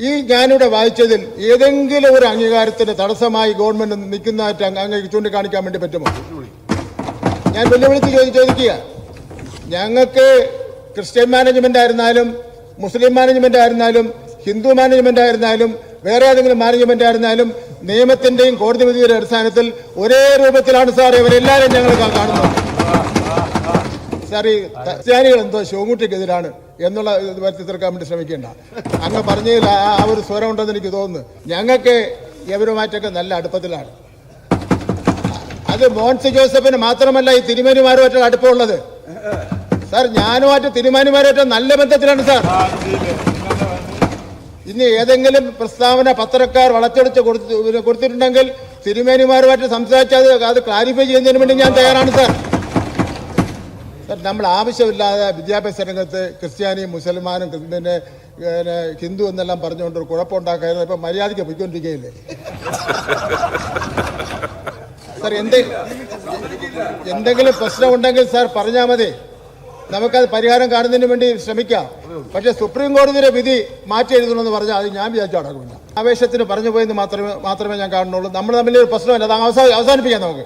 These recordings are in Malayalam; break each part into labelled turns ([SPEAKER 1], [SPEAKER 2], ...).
[SPEAKER 1] ഈ ഞാനിവിടെ വായിച്ചതിൽ ഏതെങ്കിലും ഒരു അംഗീകാരത്തിന് തടസ്സമായി ഗവൺമെന്റ് നിൽക്കുന്നതായിട്ട് അങ്ങേക്ക് ചൂണ്ടിക്കാണിക്കാൻ വേണ്ടി പറ്റുമോ? ഞാൻ വെല്ലുവിളിച്ച് ചോദിക്കുക. ഞങ്ങൾക്ക് ക്രിസ്ത്യൻ മാനേജ്മെന്റ് ആയിരുന്നാലും മുസ്ലിം മാനേജ്മെന്റ് ആയിരുന്നാലും ഹിന്ദു മാനേജ്മെന്റ് ആയിരുന്നാലും വേറെ ഏതെങ്കിലും മാനേജ്മെന്റ് ആയിരുന്നാലും നിയമത്തിന്റെയും കോടതി വിധിയുടെ അടിസ്ഥാനത്തിൽ ഒരേ രൂപത്തിലാണ് സാർ ഇവരെല്ലാവരും ഞങ്ങൾ കാണുന്നത്. സാർ ഈ ക്രിസ്ത്യാനികൾ എന്തോ ശിവൻകുട്ടിക്കെതിരാണ് എന്നുള്ള വരുത്തി തീർക്കാൻ വേണ്ടി ശ്രമിക്കേണ്ട. അങ്ങ് പറഞ്ഞതിൽ ആ ഒരു സ്വരം ഉണ്ടെന്ന് എനിക്ക് തോന്നുന്നു. ഞങ്ങൾക്ക് ഇവരുമായിട്ടൊക്കെ നല്ല അടുപ്പത്തിലാണ്. അത് മോൻസി ജോസഫിന് മാത്രമല്ല ഈ തിരുമേനിമാരുമായിട്ടുള്ള അടുപ്പമുള്ളത്. സാർ ഞാനുമായിട്ട് തിരുമേനിമാരുമായിട്ട് നല്ല ബന്ധത്തിലാണ് സാർ. ഇനി ഏതെങ്കിലും പ്രസ്താവന പത്രക്കാർ വളച്ചൊടിച്ച് കൊടുത്തിട്ടുണ്ടെങ്കിൽ തിരുമേനിമാരുമായിട്ട് സംസാരിച്ചത് അത് ക്ലാരിഫൈ ചെയ്യുന്നതിന് വേണ്ടി ഞാൻ തയ്യാറാണ് സാർ. സാർ നമ്മൾ ആവശ്യമില്ലാതെ വിദ്യാഭ്യാസ രംഗത്ത് ക്രിസ്ത്യാനിയും മുസൽമാനും പിന്നെ ഹിന്ദു എന്നെല്ലാം പറഞ്ഞുകൊണ്ട് ഒരു കുഴപ്പമുണ്ടാക്കായിരുന്നു. ഇപ്പം മര്യാദയ്ക്ക് പോയിക്കൊണ്ടിരിക്കുകയില്ലേ സാർ? എന്തെങ്കിലും പ്രശ്നമുണ്ടെങ്കിൽ സാർ പറഞ്ഞാൽ മതി, നമുക്കത് പരിഹാരം കാണുന്നതിന് വേണ്ടി ശ്രമിക്കാം. പക്ഷേ സുപ്രീം കോടതിയുടെ വിധി മാറ്റി എഴുതണമെന്ന് പറഞ്ഞാൽ അത് ഞാൻ വിചാരിച്ചു നടക്കില്ല. ആവേശത്തിന് പറഞ്ഞു പോയെന്ന് മാത്രമേ ഞാൻ കാണുന്നുള്ളൂ. നമ്മൾ തമ്മിലൊരു പ്രശ്നമല്ല, അത് അവസാനിപ്പിക്കാം നമുക്ക്.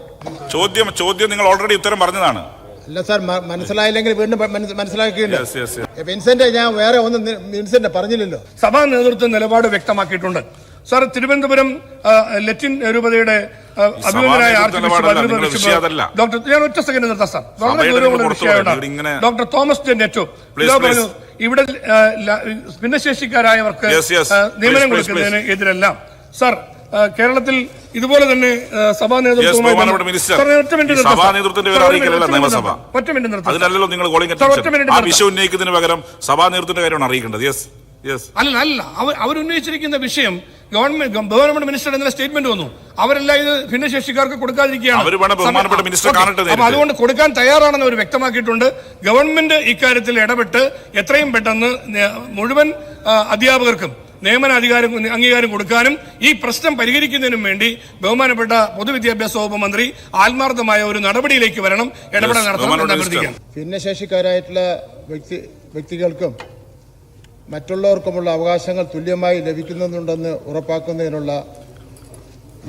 [SPEAKER 2] ചോദ്യം നിങ്ങൾ ഓൾറെഡി ഉത്തരം പറഞ്ഞതാണ്.
[SPEAKER 1] അല്ല സാർ, മനസ്സിലായില്ലെങ്കിൽ വീണ്ടും മനസ്സിലാക്കിയില്ല. വിൻസെന്റ്, ഞാൻ വേറെ ഒന്നും വിൻസെന്റ് പറഞ്ഞില്ലല്ലോ.
[SPEAKER 3] സഭാ നേതൃത്വം നിലപാട് വ്യക്തമാക്കിയിട്ടുണ്ട് സാർ. തിരുവനന്തപുരം ലറ്റിൻ രൂപതയുടെ അഭിമന്യനായ ഡോക്ടർ, ഞാൻ ഒറ്റ സെക്കൻഡ് നിർത്താം സാർ, വളരെ ഗൗരവമുള്ള വിഷയമാണ്. ഡോക്ടർ തോമസ് ജെ നെറ്റോ പറഞ്ഞു ഇവിടെ ഭിന്നശേഷിക്കാരായവർക്ക് നിയമനം കൊടുക്കുന്നതിന് എതിരല്ല സാർ. കേരളത്തിൽ ഇതുപോലെ തന്നെ സഭാ നേതൃത്വവുമായി അല്ല അവരുന്നയിച്ചിരിക്കുന്ന വിഷയം ഗവൺമെന്റ് മിനിസ്റ്റർ എന്ന സ്റ്റേറ്റ്മെന്റ് വന്നു. അവരെല്ലാം ഇത് ഭിന്നശേഷിക്കാർക്ക് കൊടുക്കാതിരിക്കുകയാണ്. അതുകൊണ്ട് കൊടുക്കാൻ തയ്യാറാണെന്ന് അവർ വ്യക്തമാക്കിയിട്ടുണ്ട്. ഗവൺമെന്റ് ഇക്കാര്യത്തിൽ ഇടപെട്ട് എത്രയും പെട്ടെന്ന് മുഴുവൻ അധ്യാപകർക്കും നിയമന അംഗീകാരം കൊടുക്കാനും ഈ പ്രശ്നം പരിഹരിക്കുന്നതിനും വേണ്ടി ബഹുമാനപ്പെട്ട പൊതുവിദ്യാഭ്യാസ വകുപ്പ് മന്ത്രി ആത്മാർത്ഥമായ ഒരു നടപടിയിലേക്ക് വരണം, ഇടപെടൽ നടത്തണം.
[SPEAKER 1] ഭിന്നശേഷിക്കാരായിട്ടുള്ള വ്യക്തികൾക്കും മറ്റുള്ളവർക്കുമുള്ള അവകാശങ്ങൾ തുല്യമായി ലഭിക്കുന്നുണ്ടെന്ന് ഉറപ്പാക്കുന്നതിനുള്ള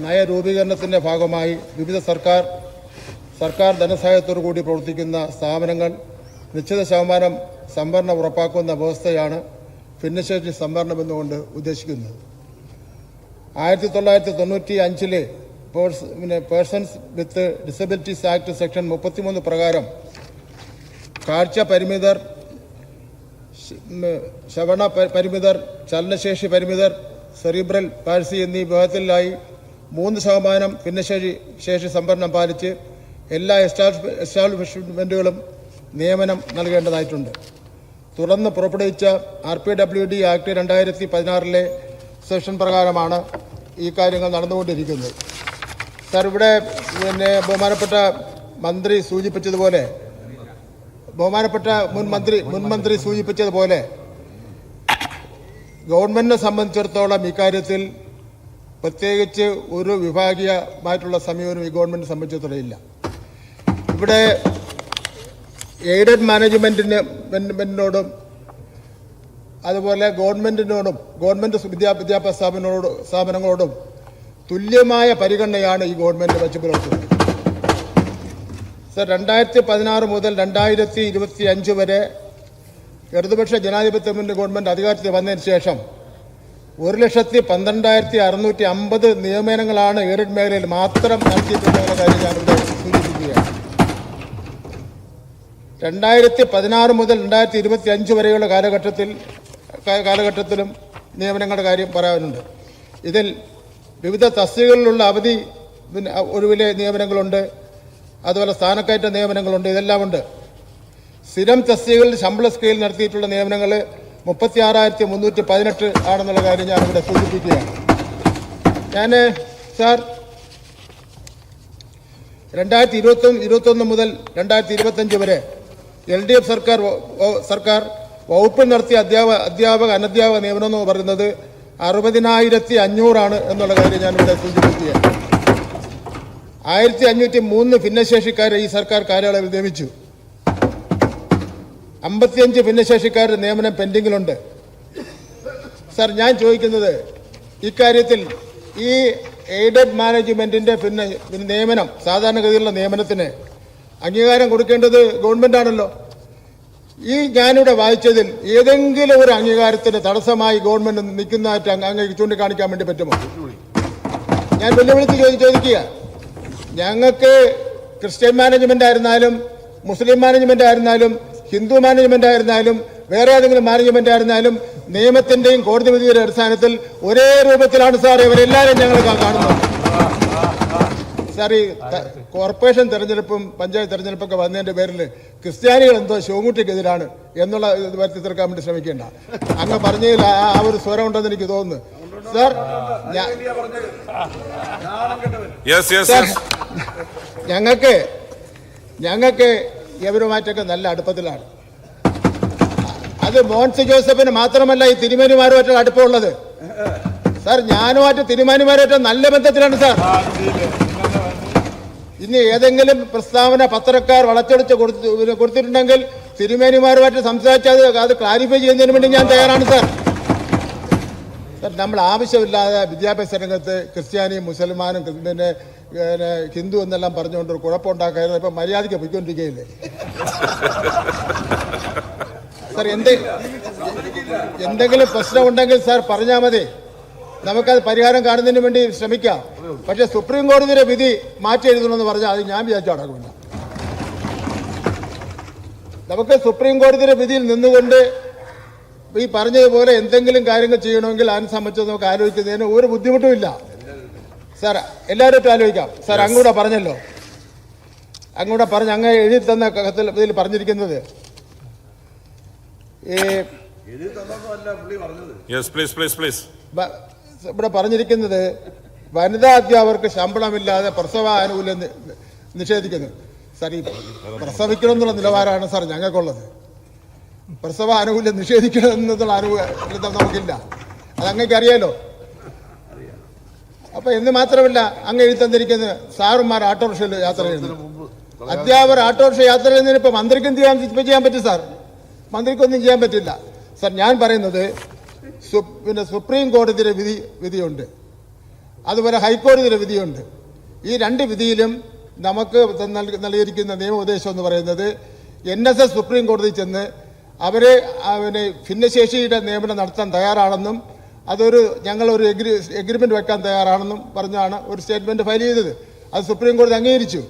[SPEAKER 1] നയരൂപീകരണത്തിന്റെ ഭാഗമായി വിവിധ സർക്കാർ ധനസഹായത്തോടു കൂടി പ്രവർത്തിക്കുന്ന സ്ഥാപനങ്ങൾ നിശ്ചിത ശതമാനം സംവരണം ഉറപ്പാക്കുന്ന വ്യവസ്ഥയാണ് ഭിന്നശേഷി സംവരണം എന്നുകൊണ്ട് ഉദ്ദേശിക്കുന്നത്. 1995 persons with disabilities act section 33 പ്രകാരം കാഴ്ച പരിമിതർ, ശ്രവണ പരിമിതർ, ചലനശേഷി പരിമിതർ, സെറിബ്രൽ പാൾസി എന്നീ വിഭാഗത്തിലായി 3% ഭിന്നശേഷി സംവരണം പാലിച്ച് എല്ലാ എസ്റ്റാബ്ലിഷ്മെന്റുകളും നിയമനം നൽകേണ്ടതായിട്ടുണ്ട്. തുടർന്ന് പുറപ്പെടുവിച്ച RPWD ആക്ട് 2016 സെക്ഷൻ പ്രകാരമാണ് ഈ കാര്യങ്ങൾ നടന്നുകൊണ്ടിരിക്കുന്നത്. സാർ, ഇവിടെ ബഹുമാനപ്പെട്ട മന്ത്രി സൂചിപ്പിച്ചതുപോലെ, ബഹുമാനപ്പെട്ട മുൻമന്ത്രി സൂചിപ്പിച്ചതുപോലെ ഗവൺമെന്റിനെ സംബന്ധിച്ചിടത്തോളം ഇക്കാര്യത്തിൽ പ്രത്യേകിച്ച് ഒരു വിഭാഗീയമായിട്ടുള്ള സമീപനം ഈ ഗവൺമെന്റിനെ സംബന്ധിച്ചിടത്തോളം ഇല്ല. ഇവിടെ എയ്ഡഡ് മാനേജ്മെന്റിനോടും അതുപോലെ ഗവൺമെന്റ് വിദ്യാഭ്യാസ സ്ഥാപനങ്ങളോടും തുല്യമായ പരിഗണനയാണ് ഈ ഗവൺമെന്റ് വെച്ച് പുലർത്തുന്നത്. സർ, 2016 മുതൽ 2025 വരെ ഇടതുപക്ഷ ജനാധിപത്യ മുന്നണി ഗവൺമെന്റ് അധികാരത്തിൽ വന്നതിന് ശേഷം 1,12,650 നിയമനങ്ങളാണ് എയ്ഡഡ് മേഖലയിൽ മാത്രം നടത്തിയിട്ടുള്ള കാര്യം ഞാനിവിടെ സൂചിപ്പിക്കുകയാണ്. 2016 മുതൽ 2025 വരെയുള്ള കാലഘട്ടത്തിലും നിയമനങ്ങളുടെ കാര്യം പറയാനുണ്ട്. ഇതിൽ വിവിധ തസ്തികകളിലുള്ള അവധി ഒഴിവിലെ നിയമനങ്ങളുണ്ട്, അതുപോലെ സ്ഥാനക്കയറ്റ നിയമനങ്ങളുണ്ട്, ഇതെല്ലാം ഉണ്ട്. സ്ഥിരം തസ്തികകളിൽ ശമ്പള സ്കെയിൽ നടത്തിയിട്ടുള്ള നിയമനങ്ങൾ 36,318 ആണെന്നുള്ള കാര്യം ഞാനിവിടെ സൂചിപ്പിക്കുകയാണ്. സാർ, 2021 മുതൽ 2025 വരെ LDF സർക്കാർ വകുപ്പിൽ നടത്തിയ അധ്യാപക അനധ്യാപക നിയമനം എന്ന് പറയുന്നത് 60,500 എന്നുള്ള കാര്യം ഞാനിവിടെ സൂചിപ്പിക്കുകയാണ്. 1503 ഭിന്നശേഷിക്കാരെ ഈ സർക്കാർ കാലയളവിൽ നിയമിച്ചു. 55 ഭിന്നശേഷിക്കാരുടെ നിയമനം പെൻഡിങ്ങിലുണ്ട്. സാർ ഞാൻ ചോദിക്കുന്നത് ഇക്കാര്യത്തിൽ ഈ എയ്ഡഡ് മാനേജ്മെന്റിന്റെ പിന്നെ നിയമനം, സാധാരണഗതിയിലുള്ള നിയമനത്തിന് അംഗീകാരം കൊടുക്കേണ്ടത് ഗവൺമെന്റ് ആണല്ലോ. ഈ ഞാനിവിടെ വായിച്ചതിൽ ഏതെങ്കിലും ഒരു അംഗീകാരത്തിന് തടസ്സമായി ഗവൺമെന്റ് നിൽക്കുന്നതായിട്ട് അങ്ങേക്ക് ചൂണ്ടിക്കാണിക്കാൻ വേണ്ടി പറ്റുമോ? ഞാൻ വെല്ലുവിളിച്ച് ചോദിക്കുക. ഞങ്ങൾക്ക് ക്രിസ്ത്യൻ മാനേജ്മെന്റ് ആയിരുന്നാലും മുസ്ലിം മാനേജ്മെന്റ് ആയിരുന്നാലും ഹിന്ദു മാനേജ്മെന്റ് ആയിരുന്നാലും വേറെ ഏതെങ്കിലും മാനേജ്മെന്റ് ആയിരുന്നാലും നിയമത്തിന്റെയും കോടതി വിധിയുടെ അടിസ്ഥാനത്തിൽ ഒരേ രൂപത്തിലാണ് സാർ ഇവരെല്ലാവരും ഞങ്ങൾ കാണുന്നത്. സാർ ഈ കോർപ്പറേഷൻ തെരഞ്ഞെടുപ്പും പഞ്ചായത്ത് തെരഞ്ഞെടുപ്പൊക്കെ വന്നതിന്റെ പേരിൽ ക്രിസ്ത്യാനികൾ എന്തോ ശിവൻകുട്ടിക്കെതിരാണ് എന്നുള്ള ഇത് വരുത്തി തീർക്കാൻ വേണ്ടി ശ്രമിക്കേണ്ട. അങ്ങ് പറഞ്ഞതിൽ ആ ഒരു സ്വരം ഉണ്ടെന്ന് എനിക്ക് തോന്നുന്നു. സാർ ഞങ്ങൾക്ക് ഇവരുമായിട്ടൊക്കെ നല്ല അടുപ്പത്തിലാണ്. അത് മോൻസി ജോസഫിന് മാത്രമല്ല ഈ തിരുമേനിമാരുമായിട്ടുള്ള അടുപ്പമുള്ളത്. സാർ ഞാനുമായിട്ട് തിരുമേനിമാരുമായിട്ട് നല്ല ബന്ധത്തിലാണ് സാർ. ഇനി ഏതെങ്കിലും പ്രസ്താവന പത്രക്കാർ വളച്ചൊടിച്ച് കൊടുത്തിട്ടുണ്ടെങ്കിൽ തിരുമേനിമാരുമായിട്ട് സംസാരിച്ചത് അത് ക്ലാരിഫൈ ചെയ്യുന്നതിന് വേണ്ടി ഞാൻ തയ്യാറാണ് സാർ. സാർ നമ്മൾ ആവശ്യമില്ലാതെ വിദ്യാഭ്യാസ രംഗത്ത് ക്രിസ്ത്യാനിയും മുസൽമാനും പിന്നെ ഹിന്ദു എന്നെല്ലാം പറഞ്ഞുകൊണ്ട് ഒരു കുഴപ്പമുണ്ടാക്കായിരുന്നു. ഇപ്പം മര്യാദയ്ക്ക് പൊയ്ക്കൊണ്ടിരിക്കുകയില്ലേ സാർ? എന്തെങ്കിലും പ്രശ്നമുണ്ടെങ്കിൽ സാർ പറഞ്ഞാൽ മതി, നമുക്കത് പരിഹാരം കാണുന്നതിന് വേണ്ടി ശ്രമിക്കാം. പക്ഷെ സുപ്രീം കോടതിയുടെ വിധി മാറ്റി എഴുതണമെന്ന് പറഞ്ഞാൽ അത് ഞാൻ വിചാരിച്ചു നടക്കില്ല. നമുക്ക് സുപ്രീം കോടതിയുടെ വിധിയിൽ നിന്നുകൊണ്ട് ഈ പറഞ്ഞതുപോലെ എന്തെങ്കിലും കാര്യങ്ങൾ ചെയ്യണമെങ്കിൽ അതിനെ സംബന്ധിച്ച് നമുക്ക് ആലോചിക്കുന്നതിന് ഒരു ബുദ്ധിമുട്ടുമില്ല സാർ. എല്ലാവരും ആലോചിക്കാം സാർ. അങ്ങൂടെ പറഞ്ഞല്ലോ, അങ്ങൂടെ പറഞ്ഞ് അങ്ങ് എഴുതി തന്ന കത്തിൽ ഇതിൽ പറഞ്ഞിരിക്കുന്നത് ഇവിടെ പറഞ്ഞിരിക്കുന്നത് വനിതാ അധ്യാപകർക്ക് ശമ്പളമില്ലാതെ പ്രസവ ആനുകൂല്യം നിഷേധിക്കുന്നു. സാർ ഈ പ്രസവിക്കണമെന്നുള്ള നിലവാരമാണ് സാർ ഞങ്ങൾക്കുള്ളത്. പ്രസവ ആനുകൂല്യം നിഷേധിക്കണം എന്നുള്ള ആനുകൂല്യം നമുക്കില്ല. അത് അങ്ങേക്ക് അറിയാലോ. അപ്പൊ എന്ന് മാത്രമല്ല അങ്ങ് എഴുതി തന്നിരിക്കുന്നത് സാറുമാർ ഓട്ടോറിക്ഷയിൽ യാത്ര ചെയ്യുന്നു. അധ്യാപകർ ഓട്ടോറിക്ഷ യാത്ര ചെയ്യുന്നതിന് ഇപ്പൊ മന്ത്രിക്കും ചെയ്യാൻ പറ്റും സാർ? മന്ത്രിക്കൊന്നും ചെയ്യാൻ പറ്റില്ല സാർ. ഞാൻ പറയുന്നത് പിന്നെ സുപ്രീം കോടതിയുടെ വിധിയുണ്ട്, അതുപോലെ ഹൈക്കോടതിയുടെ വിധിയുണ്ട്. ഈ രണ്ട് വിധിയിലും നമുക്ക് നൽകിയിരിക്കുന്ന നിയമോപദേശം എന്ന് പറയുന്നത് NSS സുപ്രീം കോടതി ചെന്ന് അവരെ ഭിന്നശേഷിയുടെ നിയമനം നടത്താൻ തയ്യാറാണെന്നും ഞങ്ങളൊരു എഗ്രിമെന്റ് വെക്കാൻ തയ്യാറാണെന്നും പറഞ്ഞാണ് ഒരു സ്റ്റേറ്റ്മെന്റ് ഫയൽ ചെയ്തത്. അത് സുപ്രീം കോടതി അംഗീകരിച്ചു.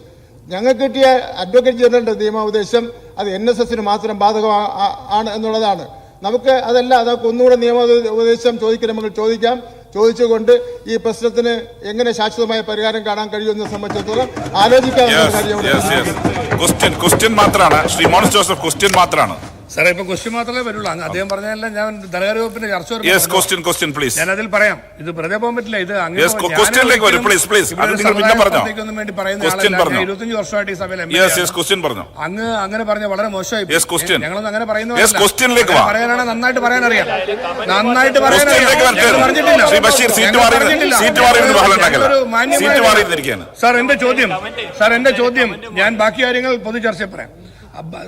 [SPEAKER 1] ഞങ്ങൾക്ക് കിട്ടിയ അഡ്വക്കേറ്റ് ജനറലിന്റെ നിയമോപദേശം അത് NSSന് മാത്രം ബാധകമാണ് എന്നുള്ളതാണ്. നമുക്ക് അതൊക്കെ ഒന്നുകൂടെ നിയമോപദേശം ചോദിക്കണമെങ്കിൽ ചോദിക്കാം. ചോദിച്ചുകൊണ്ട് ഈ പ്രശ്നത്തിന് എങ്ങനെ ശാശ്വതമായ പരിഹാരം കാണാൻ കഴിയുമെന്ന് സംബന്ധിച്ചിടത്തോളം ആലോചിക്കാവുന്ന
[SPEAKER 2] കാര്യമാണ്. ക്വസ്റ്റ്യൻ മാത്രമാണ് ശ്രീ മോൻസ് ജോസഫ്, ക്വസ്റ്റ്യൻ മാത്രമാണ്
[SPEAKER 3] സാറേ. ഇപ്പൊ ക്വസ്റ്റ്യൻ മാത്രമേ വരുള്ളൂ. അദ്ദേഹം പറഞ്ഞതല്ല, ഞാൻ ധനകാര്യ വകുപ്പിന്റെ ചർച്ച ഞാൻ അതിൽ പറയാം. ഇത് വെറുതെ പോകാൻ പറ്റില്ല. ഇത് വേണ്ടി പറയുന്ന 25 വർഷമായിട്ട് ഈ സഭയിൽ അങ്ങ് അങ്ങനെ പറഞ്ഞ വളരെ മോശമായി. ഞങ്ങളൊന്നും അങ്ങനെ പറയാനാണ് നന്നായിട്ട് പറയാൻ അറിയാം. സാർ എന്റെ ചോദ്യം ഞാൻ ബാക്കി കാര്യങ്ങൾ പൊതു ചർച്ചയിൽ പറയാം.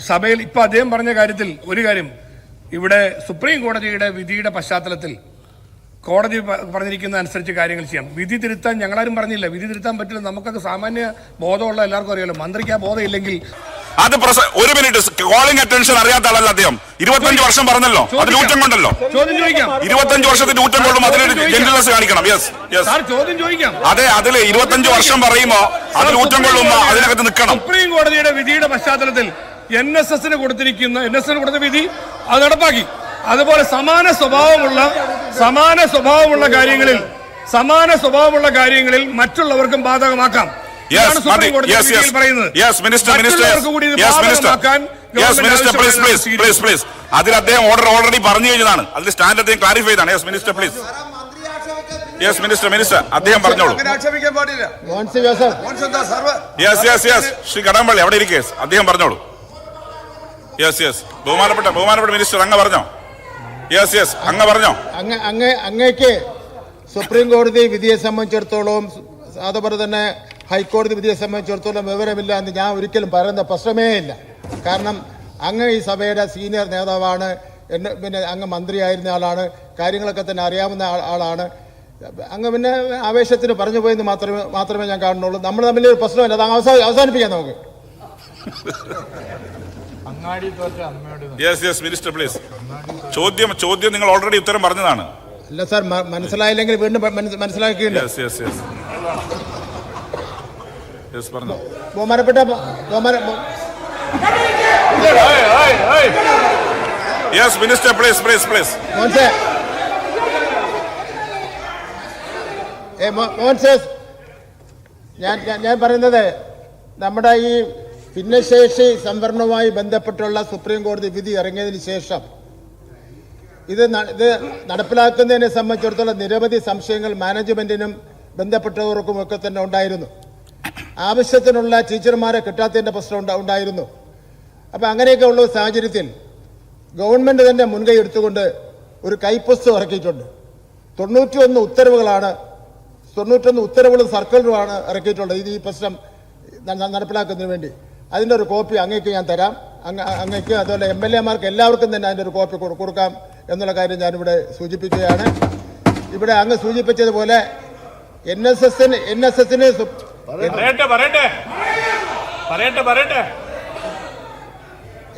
[SPEAKER 3] സഭയിൽ ഇപ്പൊ അദ്ദേഹം പറഞ്ഞ കാര്യത്തിൽ ഒരു കാര്യം, ഇവിടെ സുപ്രീം കോടതിയുടെ വിധിയുടെ പശ്ചാത്തലത്തിൽ കോടതി പറഞ്ഞിരിക്കുന്ന അനുസരിച്ച് കാര്യങ്ങൾ ചെയ്യാം. വിധി തിരുത്താൻ ഞങ്ങളാരും പറഞ്ഞില്ല. വിധി തിരുത്താൻ പറ്റില്ല. നമുക്കൊക്കെ സാമാന്യ ബോധമുള്ള എല്ലാവർക്കും അറിയാലോ. മന്ത്രിക്ക് ആ ബോധം ഇല്ലെങ്കിൽ
[SPEAKER 2] അത് ഒരു മിനിറ്റ് കോളിംഗ് അറ്റൻഷൻ അറിയാത്ത ആളല്ല അദ്ദേഹം. 25 വർഷം പറഞ്ഞല്ലോ, അത് ഊറ്റം കൊണ്ടല്ലോ.
[SPEAKER 3] ചോദ്യം ചോദിക്കാം.
[SPEAKER 2] 25 വർഷത്തിന്റെ ഊറ്റം കൊണ്ടും അതിലൊരു ജെന്റിൽനെസ് കാണിക്കണം.
[SPEAKER 3] ചോദ്യം ചോദിക്കാം.
[SPEAKER 2] അതെ, അതില് 25 വർഷം പറയുമ്പോ അതിൽ ഊറ്റം കൊള്ളുമ്പോ അതിനകത്ത് നിൽക്കണം.
[SPEAKER 3] സുപ്രീം കോടതിയുടെ വിധിയുടെ പശ്ചാത്തലത്തിൽ NSSന് കൊടുത്ത വിധി അത് നടപ്പാക്കി. അതുപോലെ സമാന സ്വഭാവമുള്ള കാര്യങ്ങളിൽ മറ്റുള്ളവർക്കും ബാധകമാക്കാം.
[SPEAKER 2] അതിൽ അദ്ദേഹം ഓൾറെഡി പറഞ്ഞു കഴിഞ്ഞതാണ്. അതിൽ സ്റ്റാൻഡ് അദ്ദേഹം ക്ലാരിഫൈ ചെയ്താണ്. Minister please. മിനിസ്റ്റർ അദ്ദേഹം പറഞ്ഞോളൂ. ശ്രീ കടകംപള്ളി അവിടെ ഇരിക്കേ, അദ്ദേഹം പറഞ്ഞോളൂ. ബഹുമാനപ്പെട്ട മിനിസ്റ്റർ അങ്ങ് പറഞ്ഞോ. അങ്ങ് പറഞ്ഞോ.
[SPEAKER 1] അങ്ങേക്ക് സുപ്രീം കോടതി വിധിയെ സംബന്ധിച്ചിടത്തോളം അതുപോലെ തന്നെ ഹൈക്കോടതി വിധിയെ സംബന്ധിച്ചിടത്തോളം വിവരമില്ല എന്ന് ഞാൻ ഒരിക്കലും പറയുന്ന പ്രശ്നമേ ഇല്ല. കാരണം അങ്ങ് ഈ സഭയുടെ സീനിയർ നേതാവാണ്. പിന്നെ അങ്ങ് മന്ത്രിയായിരുന്ന ആളാണ്, കാര്യങ്ങളൊക്കെ തന്നെ അറിയാവുന്ന ആളാണ്. അങ്ങ് പിന്നെ ആവേശത്തിന് പറഞ്ഞു പോയെന്ന് മാത്രമേ ഞാൻ കാണുന്നുള്ളൂ. നമ്മൾ തമ്മിലൊരു പ്രശ്നമില്ല, അത് അവസാനിപ്പിക്കാം നമുക്ക്.
[SPEAKER 2] Minister please. ചോദ്യം നിങ്ങൾ ഓൾറെഡി ഉത്തരം പറഞ്ഞതാണ്.
[SPEAKER 1] അല്ല സാർ, മനസ്സിലായില്ലെങ്കിൽ വീണ്ടും മനസ്സിലാക്കിയില്ല. ബഹുമാനപ്പെട്ട
[SPEAKER 2] മിനിസ്റ്റർ പ്ലീസ് പ്ലീസ് പ്ലീസ്.
[SPEAKER 1] മോൻസേസ്, ഞാൻ പറയുന്നത് നമ്മുടെ ഈ ഭിന്നശേഷി സംവരണവുമായി ബന്ധപ്പെട്ടുള്ള സുപ്രീം കോടതി വിധി ഇറങ്ങിയതിന് ശേഷം ഇത് നടപ്പിലാക്കുന്നതിനെ സംബന്ധിച്ചിടത്തോളം നിരവധി സംശയങ്ങൾ മാനേജ്മെന്റിനും ബന്ധപ്പെട്ടവർക്കും ഒക്കെ തന്നെ ഉണ്ടായിരുന്നു. ആവശ്യത്തിനുള്ള ടീച്ചർമാരെ കിട്ടാത്തതിൻ്റെ പ്രശ്നം ഉണ്ടായിരുന്നു. അപ്പം അങ്ങനെയൊക്കെ ഉള്ള സാഹചര്യത്തിൽ ഗവൺമെൻറ് തന്നെ മുൻകൈ എടുത്തുകൊണ്ട് ഒരു കൈപ്പുസ്തകം ഇറക്കിയിട്ടുണ്ട്. 91 ഉത്തരവുകളും സർക്കുലറുമാണ് ഇറക്കിയിട്ടുള്ളത് ഇത് ഈ പ്രശ്നം നടപ്പിലാക്കുന്നതിന് വേണ്ടി. അതിൻ്റെ ഒരു കോപ്പി അങ്ങേക്ക് ഞാൻ തരാം. അങ്ങേക്ക് അതുപോലെ MLA-മാർക്ക് എല്ലാവർക്കും തന്നെ അതിൻ്റെ ഒരു കോപ്പി കൊടുക്കാം എന്നുള്ള കാര്യം ഞാനിവിടെ സൂചിപ്പിക്കുകയാണ്. ഇവിടെ അങ്ങ് സൂചിപ്പിച്ചതുപോലെ NSS-ന്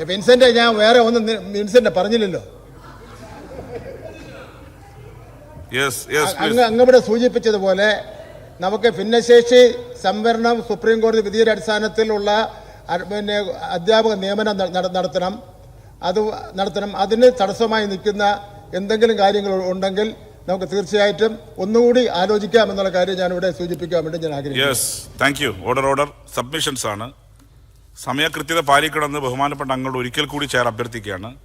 [SPEAKER 1] വിൻസെന്റ്, ഞാൻ വേറെ ഒന്നും വിൻസെന്റ് പറഞ്ഞില്ലല്ലോ. അങ്ങവിടെ സൂചിപ്പിച്ചതുപോലെ നമുക്ക് ഭിന്നശേഷി സംവരണം സുപ്രീം കോടതി വിധിയുടെ അടിസ്ഥാനത്തിലുള്ള പിന്നെ അധ്യാപക നിയമനം നടത്തണം. അതിന് തടസ്സമായി നിൽക്കുന്ന എന്തെങ്കിലും കാര്യങ്ങൾ ഉണ്ടെങ്കിൽ നമുക്ക് തീർച്ചയായിട്ടും ഒന്നുകൂടി ആലോചിക്കാം എന്നുള്ള കാര്യം ഞാനിവിടെ സൂചിപ്പിക്കാൻ വേണ്ടി ഞാൻ ആഗ്രഹിക്കുന്നു.
[SPEAKER 2] ഓർഡർ സബ്മിഷൻസ് ആണ്. സമയകൃത്യത പാലിക്കണമെന്ന് ബഹുമാനപ്പെട്ട അംഗങ്ങളോട് ഒരിക്കൽ കൂടി ചെയർ അഭ്യർത്ഥിക്കുകയാണ്.